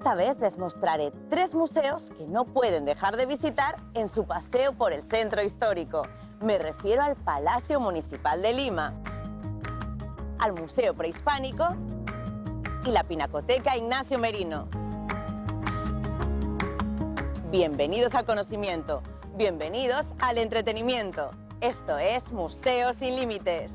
Esta vez les mostraré 3 museos que no pueden dejar de visitar en su paseo por el centro histórico. Me refiero al Palacio Municipal de Lima, al Museo Prehispánico y la Pinacoteca Ignacio Merino. Bienvenidos al conocimiento, bienvenidos al entretenimiento. Esto es Museos sin Límites.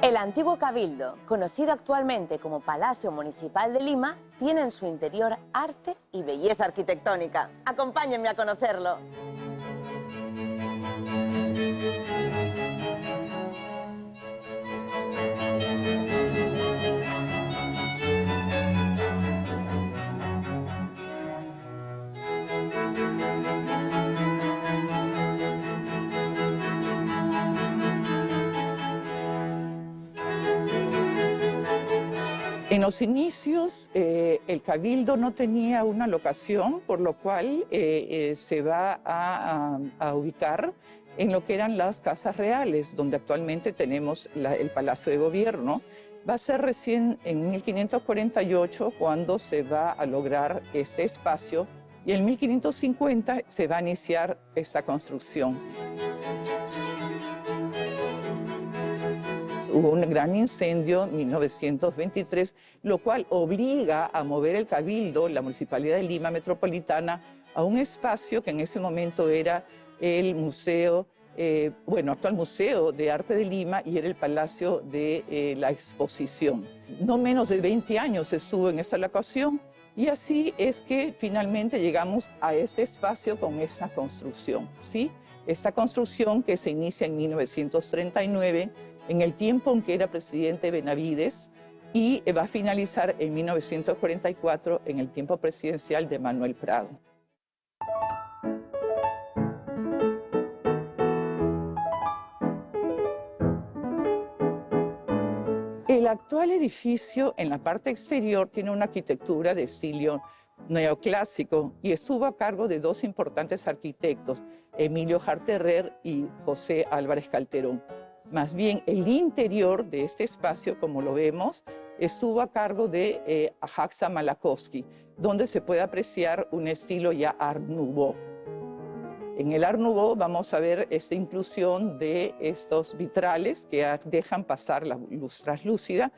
El antiguo Cabildo, conocido actualmente como Palacio Municipal de Lima, tiene en su interior arte y belleza arquitectónica. Acompáñenme a conocerlo. En los inicios, el Cabildo no tenía una locación, por lo cual se va a ubicar en lo que eran las casas reales, donde actualmente tenemos el Palacio de Gobierno. Va a ser recién en 1548 cuando se va a lograr este espacio y en 1550 se va a iniciar esta construcción. Hubo un gran incendio en 1923, lo cual obliga a mover el Cabildo, la Municipalidad de Lima Metropolitana, a un espacio que en ese momento era el museo, actual Museo de Arte de Lima, y era el Palacio de la Exposición. No menos de 20 años estuvo en esa locación y así es que finalmente llegamos a este espacio con esta construcción, ¿sí? Esta construcción que se inicia en 1939, en el tiempo en que era presidente Benavides, y va a finalizar en 1944 en el tiempo presidencial de Manuel Prado. El actual edificio en la parte exterior tiene una arquitectura de estilo neoclásico y estuvo a cargo de 2 importantes arquitectos, Emilio Jarterrer y José Álvarez Calderón. Más bien, el interior de este espacio, como lo vemos, estuvo a cargo de Ajaxa Malakowski, donde se puede apreciar un estilo ya Art Nouveau. En el Art Nouveau vamos a ver esta inclusión de estos vitrales que dejan pasar la luz translúcida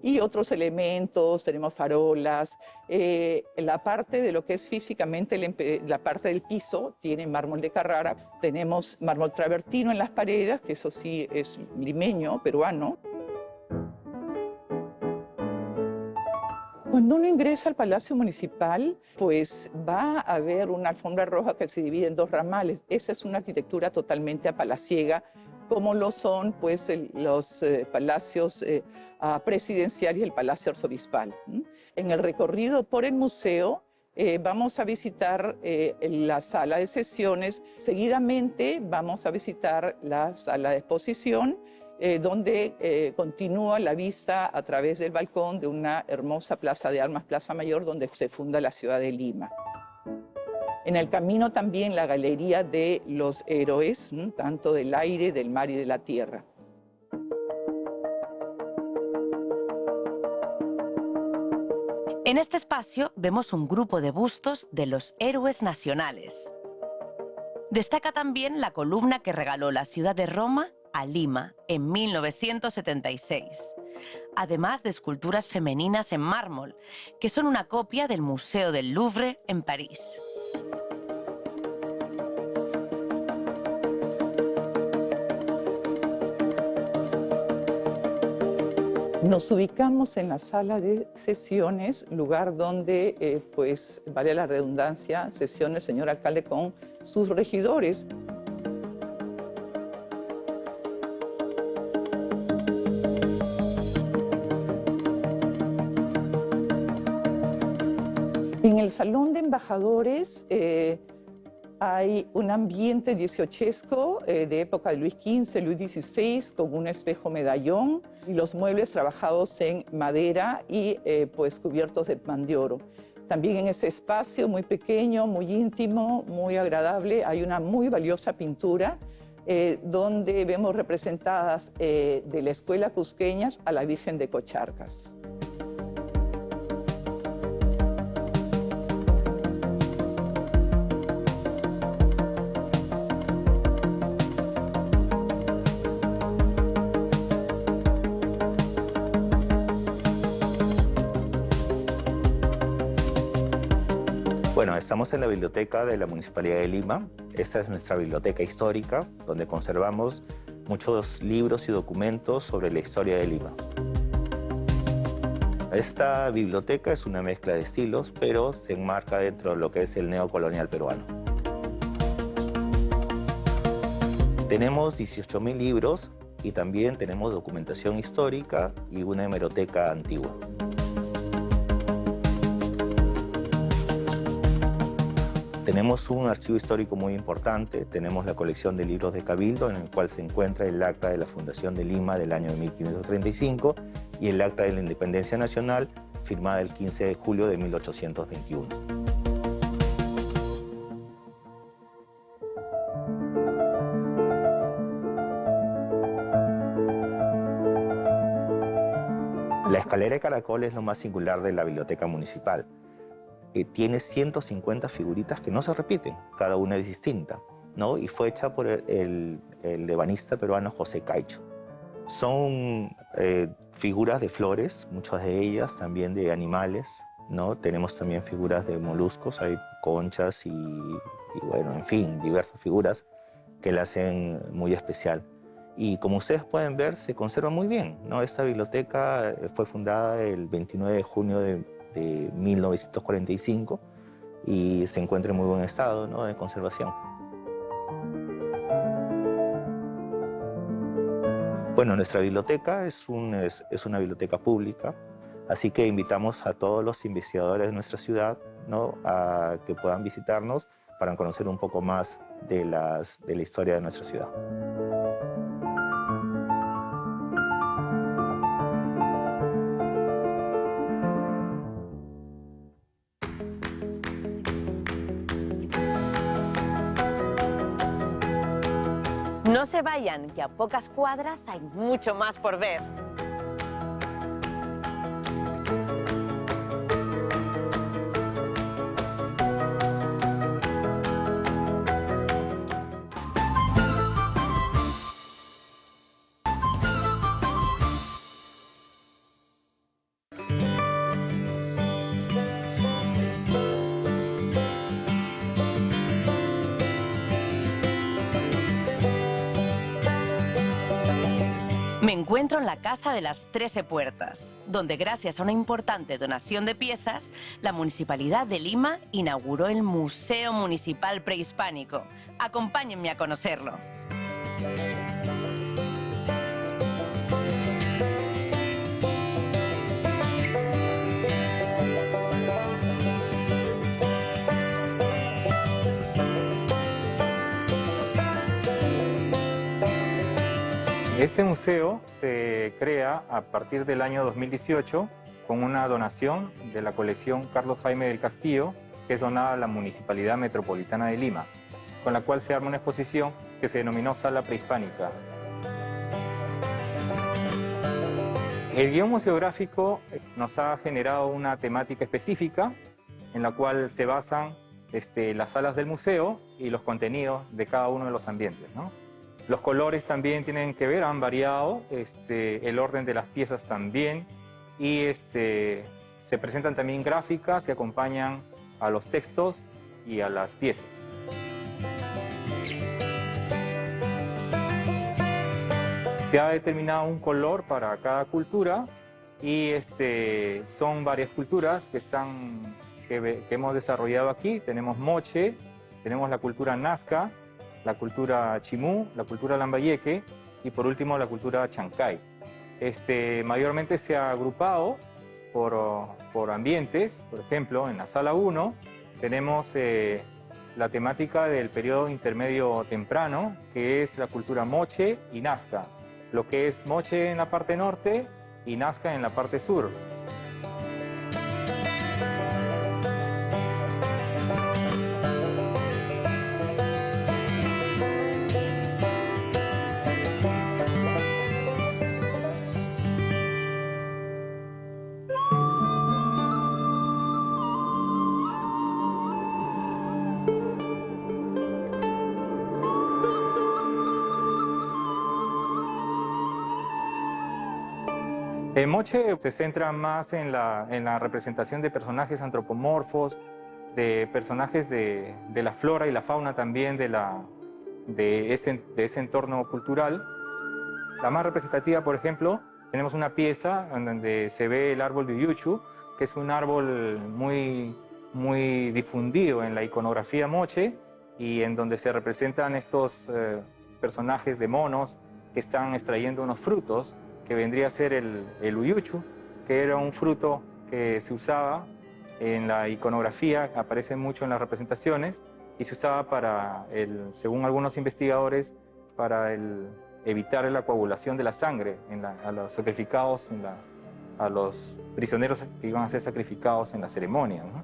y otros elementos, tenemos farolas. La parte de lo que es físicamente la parte del piso tiene mármol de Carrara, tenemos mármol travertino en las paredes, que eso sí es limeño, peruano. Cuando uno ingresa al Palacio Municipal, pues va a haber una alfombra roja que se divide en 2 ramales. Esa es una arquitectura totalmente apalaciega, como lo son pues, los palacios presidenciales y el Palacio Arzobispal. En el recorrido por el museo vamos a visitar la sala de sesiones. Seguidamente vamos a visitar la sala de exposición, donde continúa la vista a través del balcón de una hermosa plaza de armas, Plaza Mayor, donde se funda la ciudad de Lima. En el camino también la galería de los héroes, tanto del aire, del mar y de la tierra. En este espacio vemos un grupo de bustos de los héroes nacionales. Destaca también la columna que regaló la ciudad de Roma a Lima en 1976, además de esculturas femeninas en mármol, que son una copia del Museo del Louvre en París. Nos ubicamos en la sala de sesiones, lugar donde, pues, vale la redundancia, sesiona el señor alcalde con sus regidores. el Salón de Embajadores hay un ambiente dieciochesco de época de Luis XV, Luis XVI, con un espejo medallón y los muebles trabajados en madera y pues cubiertos de pan de oro. También en ese espacio muy pequeño, muy íntimo, muy agradable, hay una muy valiosa pintura donde vemos representadas de la Escuela Cusqueña a la Virgen de Cocharcas. Bueno, estamos en la biblioteca de la Municipalidad de Lima. Esta es nuestra biblioteca histórica, donde conservamos muchos libros y documentos sobre la historia de Lima. Esta biblioteca es una mezcla de estilos, pero se enmarca dentro de lo que es el neocolonial peruano. Tenemos 18.000 libros y también tenemos documentación histórica y una hemeroteca antigua. Tenemos un archivo histórico muy importante, tenemos la colección de libros de Cabildo, en el cual se encuentra el acta de la Fundación de Lima del año de 1535 y el acta de la Independencia Nacional, firmada el 15 de julio de 1821. La escalera de caracol es lo más singular de la biblioteca municipal. Tiene 150 figuritas que no se repiten, cada una es distinta, ¿no? Y fue hecha por el ebanista peruano José Caicho. Son figuras de flores, muchas de ellas también de animales, ¿no? Tenemos también figuras de moluscos, hay conchas y bueno, en fin, diversas figuras que la hacen muy especial. Y como ustedes pueden ver, se conserva muy bien, ¿no? Esta biblioteca fue fundada el 29 de junio de 1945 y se encuentra en muy buen estado, ¿no?, de conservación. Bueno, nuestra biblioteca es una biblioteca pública, así que invitamos a todos los investigadores de nuestra ciudad, ¿no?, a que puedan visitarnos para conocer un poco más de la historia de nuestra ciudad. No se vayan, que a pocas cuadras hay mucho más por ver. Me encuentro en la Casa de las 13 Puertas, donde gracias a una importante donación de piezas, la Municipalidad de Lima inauguró el Museo Municipal Prehispánico. Acompáñenme a conocerlo. Este museo se crea a partir del año 2018 con una donación de la colección Carlos Jaime del Castillo, que es donada a la Municipalidad Metropolitana de Lima, con la cual se arma una exposición que se denominó Sala Prehispánica. El guión museográfico nos ha generado una temática específica en la cual se basan las salas del museo y los contenidos de cada uno de los ambientes, ¿no? Los colores también tienen que ver, han variado, el orden de las piezas también, y se presentan también gráficas que acompañan a los textos y a las piezas. Se ha determinado un color para cada cultura y son varias culturas que hemos desarrollado aquí. Tenemos Moche, tenemos la cultura Nazca, la cultura Chimú, la cultura Lambayeque y por último la cultura Chancay. Mayormente se ha agrupado por ambientes. Por ejemplo, en la sala 1 tenemos la temática del periodo intermedio temprano, que es la cultura Moche y Nazca, lo que es Moche en la parte norte y Nazca en la parte sur. El Moche se centra más en la representación de personajes antropomorfos, de personajes de la flora y la fauna también de ese entorno cultural. La más representativa, por ejemplo, tenemos una pieza en donde se ve el árbol de Uyuchu, que es un árbol muy difundido en la iconografía Moche y en donde se representan estos personajes de monos que están extrayendo unos frutos, que vendría a ser el Uyuchu, que era un fruto que se usaba en la iconografía, aparece mucho en las representaciones, y se usaba según algunos investigadores, para evitar la coagulación de la sangre a los sacrificados, a los prisioneros que iban a ser sacrificados en la ceremonia, ¿no?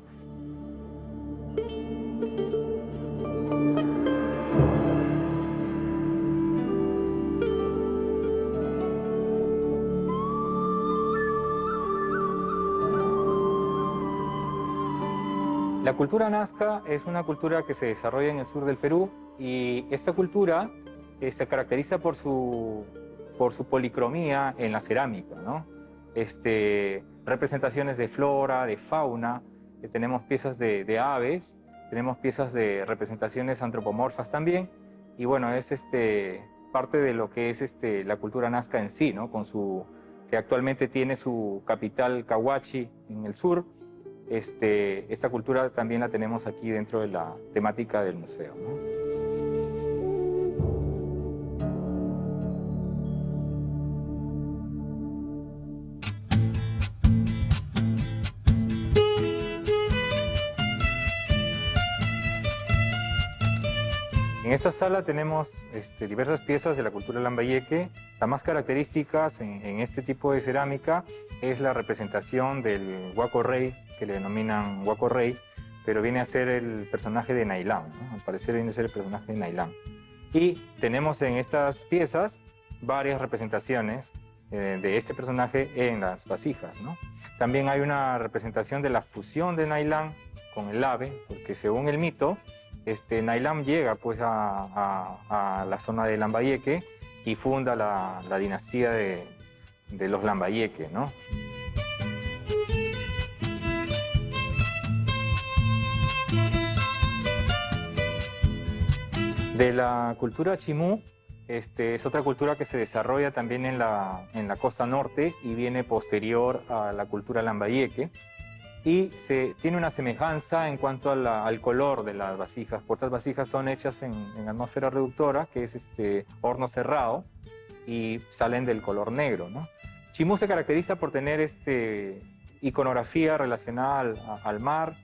La cultura Nazca es una cultura que se desarrolla en el sur del Perú y esta cultura se caracteriza por su policromía en la cerámica, ¿no? Representaciones de flora, de fauna, tenemos piezas de aves, tenemos piezas de representaciones antropomorfas también, y bueno, es parte de lo que es la cultura Nazca en sí, ¿no? Que actualmente tiene su capital Cahuachi en el sur. Esta cultura también la tenemos aquí dentro de la temática del museo, ¿no? En esta sala tenemos diversas piezas de la cultura lambayeque. Las más características en este tipo de cerámica es la representación del Huaco Rey, que le denominan Huaco Rey, pero viene a ser el personaje de Nailán, ¿no? Al parecer viene a ser el personaje de Nailán. Y tenemos en estas piezas varias representaciones de este personaje en las vasijas, ¿no? También hay una representación de la fusión de Nailán con el ave, porque según el mito, Nailán llega pues a la zona de Lambayeque y funda la dinastía de los Lambayeque, ¿no? De la cultura Chimú, es otra cultura que se desarrolla también en la costa norte y viene posterior a la cultura Lambayeque. Y tiene una semejanza en cuanto al color de las vasijas. Porque estas vasijas son hechas en atmósfera reductora, que es horno cerrado, y salen del color negro, ¿no? Chimú se caracteriza por tener iconografía relacionada al mar,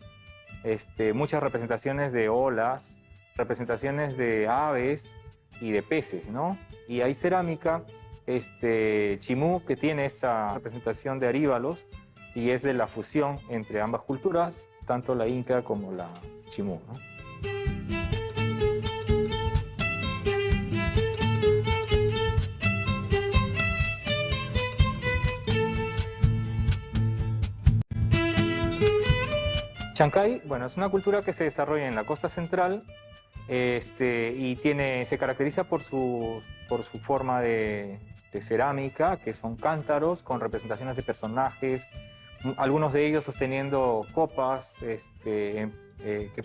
muchas representaciones de olas, representaciones de aves y de peces, ¿no? Y hay cerámica Chimú que tiene esa representación de aríbalos, y es de la fusión entre ambas culturas, tanto la inca como la Chimú, ¿no? Chancay, bueno, es una cultura que se desarrolla en la costa central y se caracteriza por su forma de cerámica, que son cántaros con representaciones de personajes, algunos de ellos sosteniendo copas que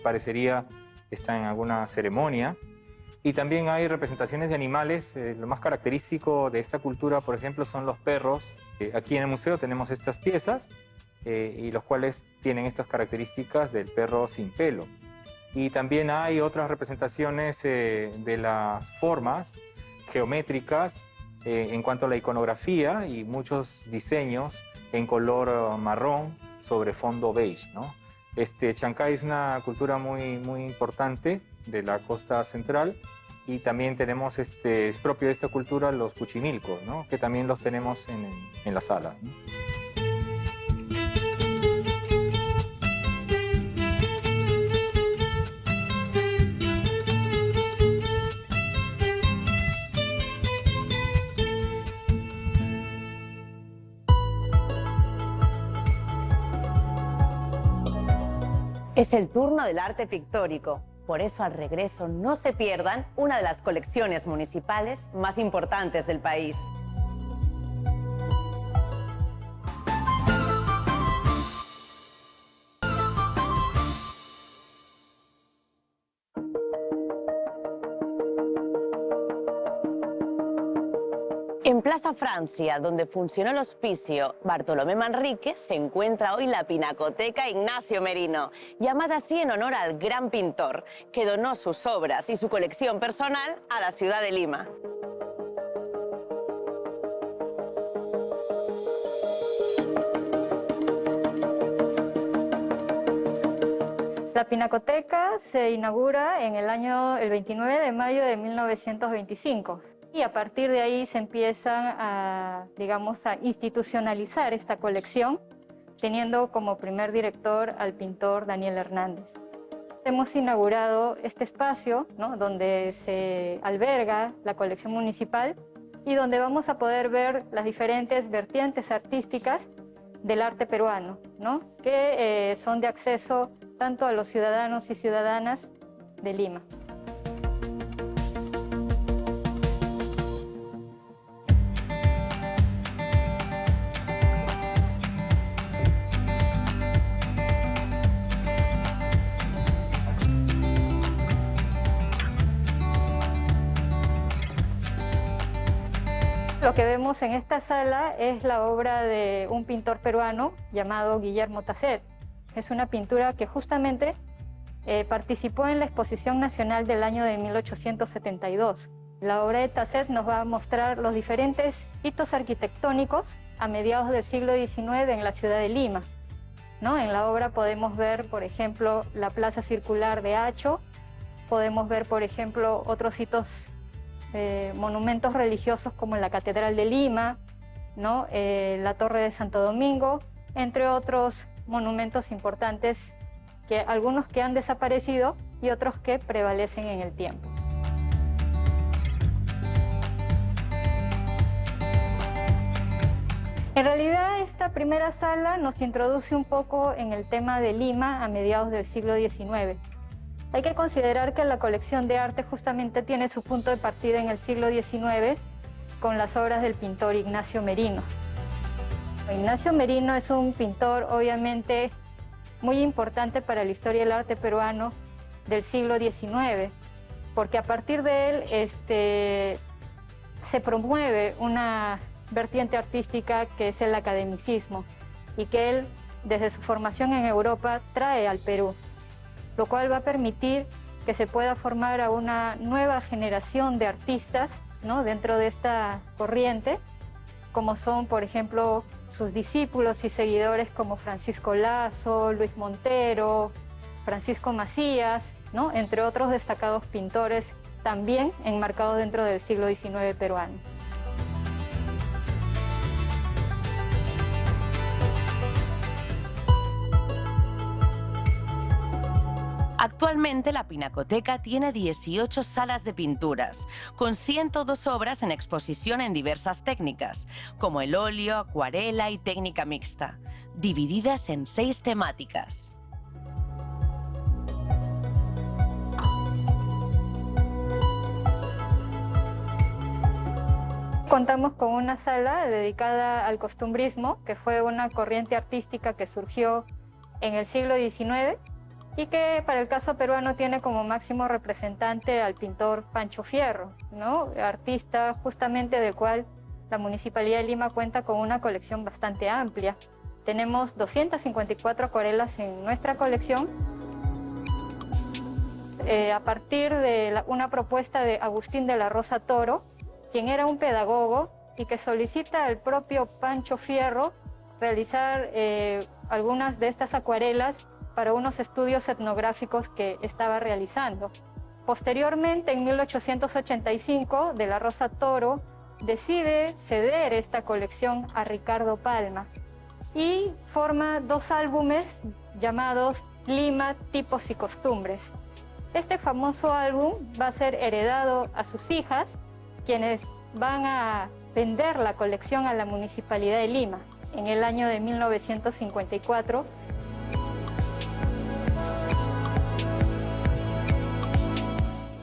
parecería estar en alguna ceremonia. Y también hay representaciones de animales. Lo más característico de esta cultura, por ejemplo, son los perros. Aquí en el museo tenemos estas piezas y los cuales tienen estas características del perro sin pelo. Y también hay otras representaciones de las formas geométricas en cuanto a la iconografía y muchos diseños en color marrón sobre fondo beige, ¿no? Chancay es una cultura muy, muy importante de la costa central, y también tenemos, es propio de esta cultura los cuchimilcos, ¿no? Que también los tenemos en la sala, ¿no? Es el turno del arte pictórico. Por eso al regreso no se pierdan una de las colecciones municipales más importantes del país. En Plaza Francia, donde funcionó el Hospicio Bartolomé Manrique, se encuentra hoy la Pinacoteca Ignacio Merino, llamada así en honor al gran pintor, que donó sus obras y su colección personal a la ciudad de Lima. La Pinacoteca se inaugura en el 29 de mayo de 1925. Y a partir de ahí se empiezan a institucionalizar esta colección, teniendo como primer director al pintor Daniel Hernández. Hemos inaugurado este espacio, ¿no?, donde se alberga la colección municipal y donde vamos a poder ver las diferentes vertientes artísticas del arte peruano, ¿no?, que son de acceso tanto a los ciudadanos y ciudadanas de Lima. Lo que vemos en esta sala es la obra de un pintor peruano llamado Guillermo Tasset. Es una pintura que justamente participó en la Exposición Nacional del año de 1872. La obra de Tasset nos va a mostrar los diferentes hitos arquitectónicos a mediados del siglo XIX en la ciudad de Lima, ¿no? En la obra podemos ver, por ejemplo, la Plaza Circular de Hacho, podemos ver, por ejemplo, otros hitos monumentos religiosos como la Catedral de Lima, ¿no?, la Torre de Santo Domingo, entre otros monumentos importantes, algunos que han desaparecido y otros que prevalecen en el tiempo. En realidad, esta primera sala nos introduce un poco en el tema de Lima a mediados del siglo XIX. Hay que considerar que la colección de arte justamente tiene su punto de partida en el siglo XIX con las obras del pintor Ignacio Merino. Ignacio Merino es un pintor obviamente muy importante para la historia del arte peruano del siglo XIX, porque a partir de él se promueve una vertiente artística que es el academicismo y que él, desde su formación en Europa, trae al Perú, lo cual va a permitir que se pueda formar a una nueva generación de artistas, ¿no?, dentro de esta corriente, como son, por ejemplo, sus discípulos y seguidores como Francisco Lazo, Luis Montero, Francisco Macías, ¿no?, entre otros destacados pintores también enmarcados dentro del siglo XIX peruano. Actualmente la Pinacoteca tiene 18 salas de pinturas, con 102 obras en exposición en diversas técnicas, como el óleo, acuarela y técnica mixta, divididas en 6 temáticas. Contamos con una sala dedicada al costumbrismo, que fue una corriente artística que surgió en el siglo XIX y que para el caso peruano tiene como máximo representante al pintor Pancho Fierro, ¿no?, artista justamente del cual la Municipalidad de Lima cuenta con una colección bastante amplia. Tenemos 254 acuarelas en nuestra colección, a partir de una propuesta de Agustín de la Rosa Toro, quien era un pedagogo y que solicita al propio Pancho Fierro realizar algunas de estas acuarelas para unos estudios etnográficos que estaba realizando. Posteriormente, en 1885, De la Rosa Toro decide ceder esta colección a Ricardo Palma y forma 2 álbumes llamados Lima, Tipos y Costumbres. Este famoso álbum va a ser heredado a sus hijas, quienes van a vender la colección a la Municipalidad de Lima en el año de 1954.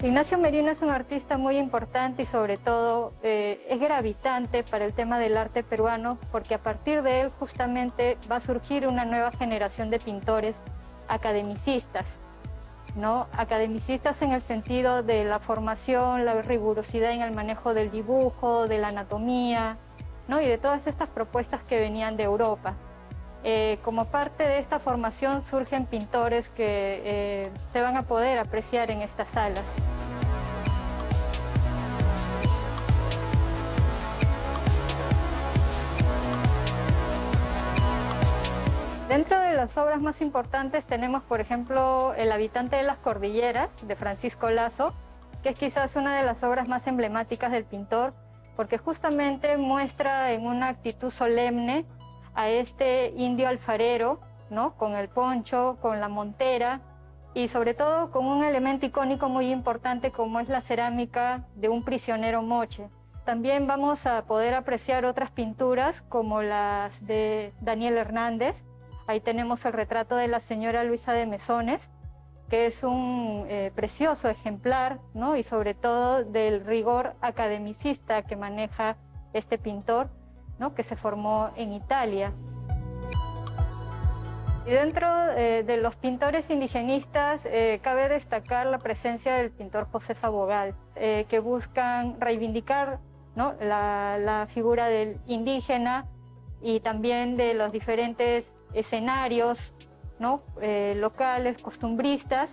Ignacio Merino es un artista muy importante y sobre todo es gravitante para el tema del arte peruano, porque a partir de él justamente va a surgir una nueva generación de pintores academicistas, ¿no? Academicistas en el sentido de la formación, la rigurosidad en el manejo del dibujo, de la anatomía, ¿no? Y de todas estas propuestas que venían de Europa. Como parte de esta formación surgen pintores que se van a poder apreciar en estas salas. Dentro de las obras más importantes tenemos, por ejemplo, El habitante de las cordilleras, de Francisco Lazo, que es quizás una de las obras más emblemáticas del pintor, porque justamente muestra en una actitud solemne a este indio alfarero, ¿no? Con el poncho, con la montera y sobre todo con un elemento icónico muy importante como es la cerámica de un prisionero moche. También vamos a poder apreciar otras pinturas como las de Daniel Hernández. Ahí tenemos el retrato de la señora Luisa de Mesones, que es un precioso ejemplar, ¿no? Y sobre todo del rigor academicista que maneja este pintor, ¿no? Que se formó en Italia. Y dentro de los pintores indigenistas cabe destacar la presencia del pintor José Sabogal, que buscan reivindicar, ¿no? la figura del indígena y también de los diferentes escenarios, ¿no? Locales, costumbristas,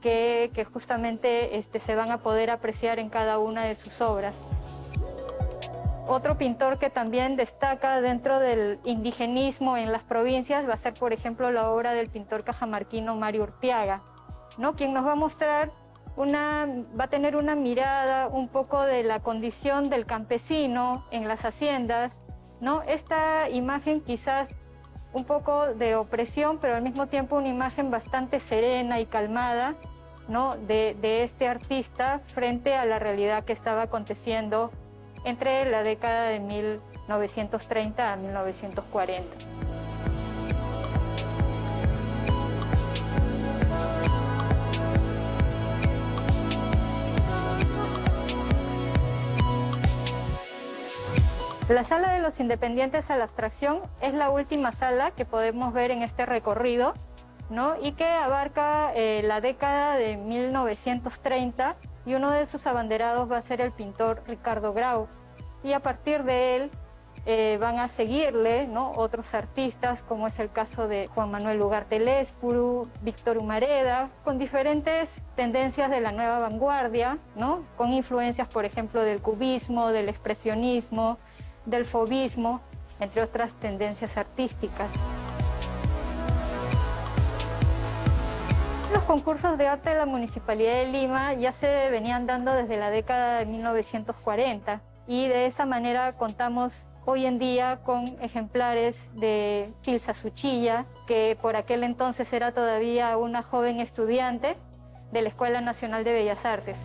que justamente se van a poder apreciar en cada una de sus obras. Otro pintor que también destaca dentro del indigenismo en las provincias va a ser, por ejemplo, la obra del pintor cajamarquino Mario Urteaga, ¿no? Quien nos va a mostrar va a tener una mirada un poco de la condición del campesino en las haciendas, ¿no? Esta imagen quizás un poco de opresión, pero al mismo tiempo una imagen bastante serena y calmada, ¿no? de este artista frente a la realidad que estaba aconteciendo entre la década de 1930 a 1940. La Sala de los Independientes a la Abstracción es la última sala que podemos ver en este recorrido, ¿no? Y que abarca la década de 1930 y uno de sus abanderados va a ser el pintor Ricardo Grau. Y a partir de él van a seguirle, ¿no? Otros artistas, como es el caso de Juan Manuel Ugarte Lespuru, Víctor Humareda, con diferentes tendencias de la nueva vanguardia, ¿no? Con influencias, por ejemplo, del cubismo, del expresionismo, del fauvismo, entre otras tendencias artísticas. Los concursos de arte de la Municipalidad de Lima ya se venían dando desde la década de 1940 y de esa manera contamos hoy en día con ejemplares de Tilsa Suchilla, que por aquel entonces era todavía una joven estudiante de la Escuela Nacional de Bellas Artes.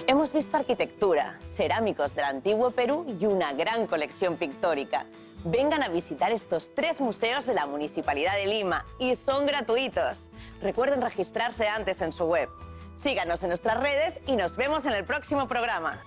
Hemos visto arquitectura, cerámicos del antiguo Perú y una gran colección pictórica. Vengan a visitar estos 3 museos de la Municipalidad de Lima y son gratuitos. Recuerden registrarse antes en su web. Síganos en nuestras redes y nos vemos en el próximo programa.